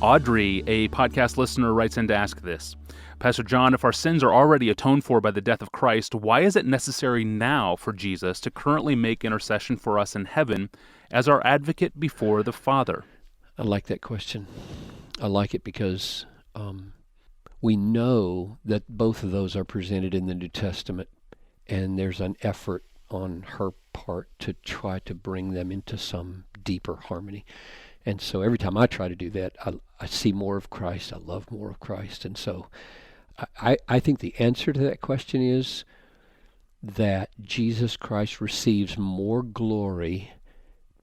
Audrey, a podcast listener, writes in to ask this. Pastor John, if our sins are already atoned for by the death of Christ, why is it necessary now for Jesus to currently make intercession for us in heaven as our advocate before the Father? I like that question. I like it because we know that both of those are presented in the New Testament, and there's an effort on her part to try to bring them into some deeper harmony. And so every time I try to do that, I see more of Christ. I love more of Christ. And so I think the answer to that question is that Jesus Christ receives more glory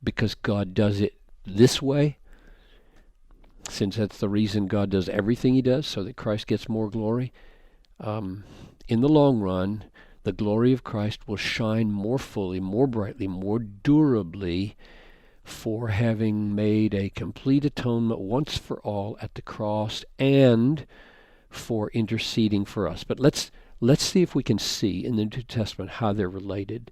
because God does it this way, since that's the reason God does everything he does, so that Christ gets more glory. In the long run, the glory of Christ will shine more fully, more brightly, more durably for having made a complete atonement once for all at the cross and for interceding for us. But let's see if we can see in the New Testament how they're related.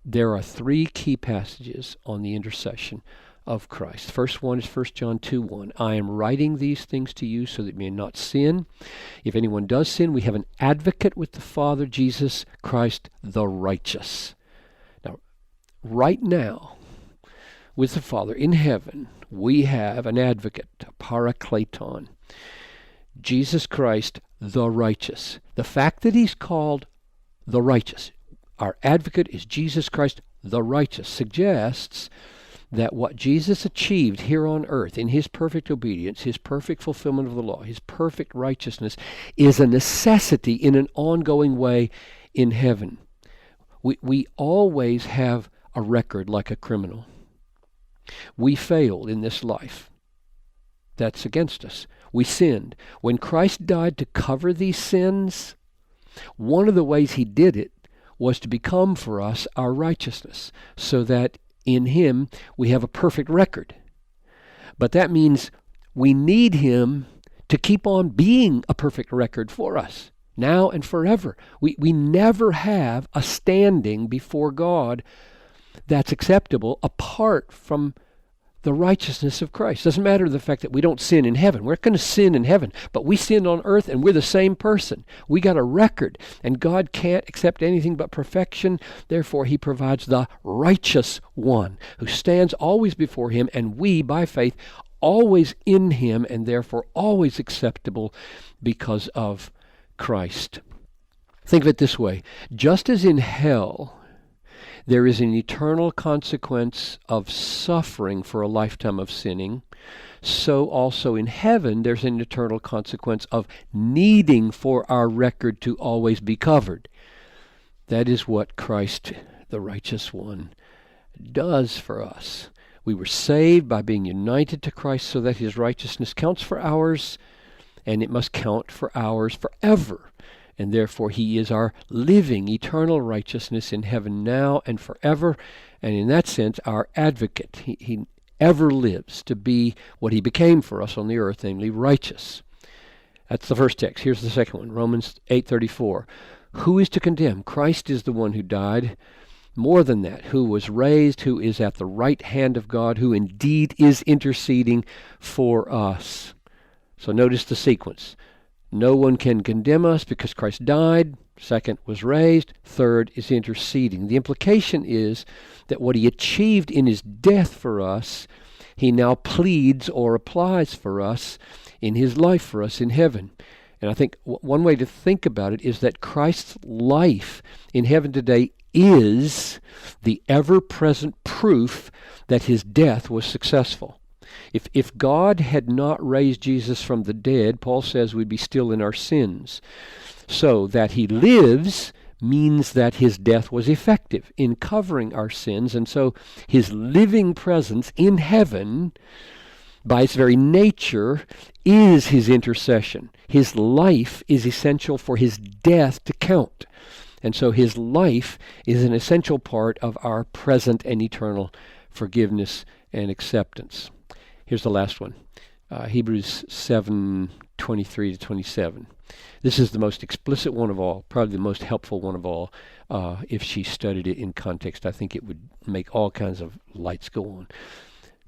There are three key passages on the intercession of Christ. First one is 1 John 2:1. I am writing these things to you so that you may not sin. If anyone does sin, we have an advocate with the Father, Jesus Christ the righteous. Now, right now, with the Father in heaven, we have an advocate, a parakleton, Jesus Christ the righteous. The fact that he's called the righteous, our advocate is Jesus Christ the righteous, suggests that what Jesus achieved here on earth in his perfect obedience, his perfect fulfillment of the law, his perfect righteousness, is a necessity in an ongoing way in heaven. We always have a record like a criminal. We failed in this life. That's against us. We sinned. When Christ died to cover these sins, one of the ways he did it was to become for us our righteousness, so that in him we have a perfect record. But that means we need him to keep on being a perfect record for us, now and forever. We never have a standing before God that's acceptable apart from the righteousness of Christ. Doesn't matter the fact that we don't sin in heaven. We're not going to sin in heaven, but we sinned on earth and we're the same person. We got a record, and God can't accept anything but perfection. Therefore, he provides the righteous one who stands always before him, and we, by faith, always in him, and therefore always acceptable because of Christ. Think of it this way. Just as in hell, there is an eternal consequence of suffering for a lifetime of sinning, so also in heaven there's an eternal consequence of needing for our record to always be covered. That is what Christ, the righteous one, does for us. We were saved by being united to Christ so that his righteousness counts for ours, and it must count for ours forever. And therefore he is our living, eternal righteousness in heaven now and forever. And in that sense, our advocate. He ever lives to be what he became for us on the earth, namely righteous. That's the first text. Here's the second one, Romans 8:34. Who is to condemn? Christ is the one who died. More than that, who was raised, who is at the right hand of God, who indeed is interceding for us. So notice the sequence. No one can condemn us because Christ died. Second, was raised. Third, is interceding. The implication is that what he achieved in his death for us, he now pleads or applies for us in his life for us in heaven. And I think one way to think about it is that Christ's life in heaven today is the ever-present proof that his death was successful. If God had not raised Jesus from the dead, Paul says we'd be still in our sins. So that he lives means that his death was effective in covering our sins, and so his living presence in heaven, by its very nature, is his intercession. His life is essential for his death to count. And so his life is an essential part of our present and eternal forgiveness and acceptance. Here's the last one, Hebrews 7:23-27. This is the most explicit one of all, probably the most helpful one of all. If she studied it in context, I think it would make all kinds of lights go on.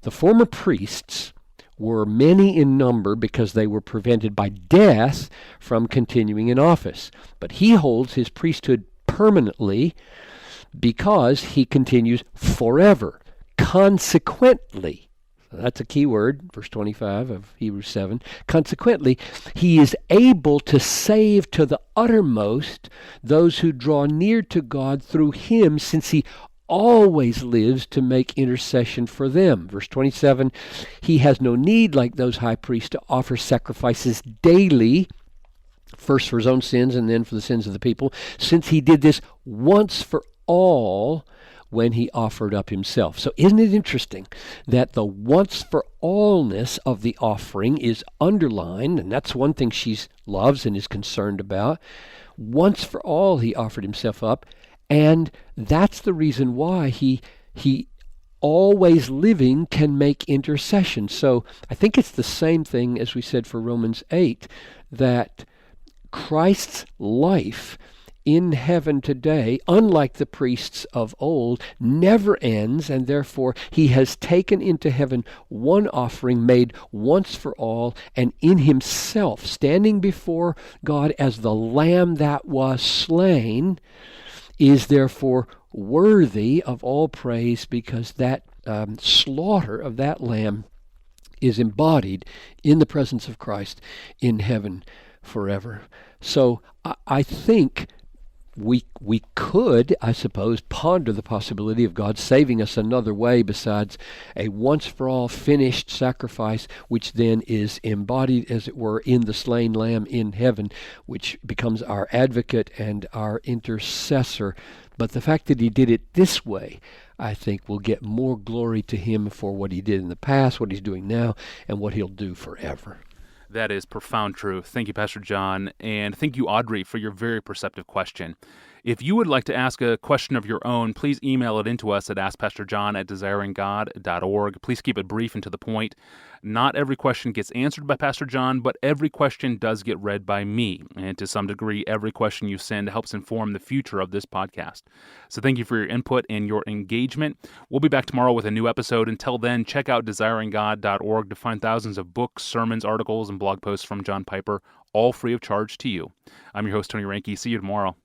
The former priests were many in number because they were prevented by death from continuing in office. But he holds his priesthood permanently because he continues forever. Consequently, that's a key word, verse 25 of Hebrews 7. Consequently, he is able to save to the uttermost those who draw near to God through him, since he always lives to make intercession for them. Verse 27, he has no need, like those high priests, to offer sacrifices daily, first for his own sins and then for the sins of the people, since he did this once for all when he offered up himself. So isn't it interesting that the once-for-allness of the offering is underlined, and that's one thing she loves and is concerned about. Once for all he offered himself up, and that's the reason why he always living can make intercession. So I think it's the same thing as we said for Romans 8, that Christ's life in heaven today, unlike the priests of old, never ends, and therefore he has taken into heaven one offering made once for all, and in himself, standing before God as the Lamb that was slain, is therefore worthy of all praise, because that slaughter of that Lamb is embodied in the presence of Christ in heaven forever. So I think we could, I suppose, ponder the possibility of God saving us another way besides a once-for-all finished sacrifice, which then is embodied, as it were, in the slain Lamb in heaven, which becomes our advocate and our intercessor. But the fact that he did it this way, I think, will get more glory to him for what he did in the past, what he's doing now, and what he'll do forever. That is profound truth. Thank you, Pastor John, and thank you, Audrey, for your very perceptive question. If you would like to ask a question of your own, please email it into us at askpastorjohn@desiringgod.org. Please keep it brief and to the point. Not every question gets answered by Pastor John, but every question does get read by me. And to some degree, every question you send helps inform the future of this podcast. So thank you for your input and your engagement. We'll be back tomorrow with a new episode. Until then, check out desiringgod.org to find thousands of books, sermons, articles, and blog posts from John Piper, all free of charge to you. I'm your host, Tony Reinke. See you tomorrow.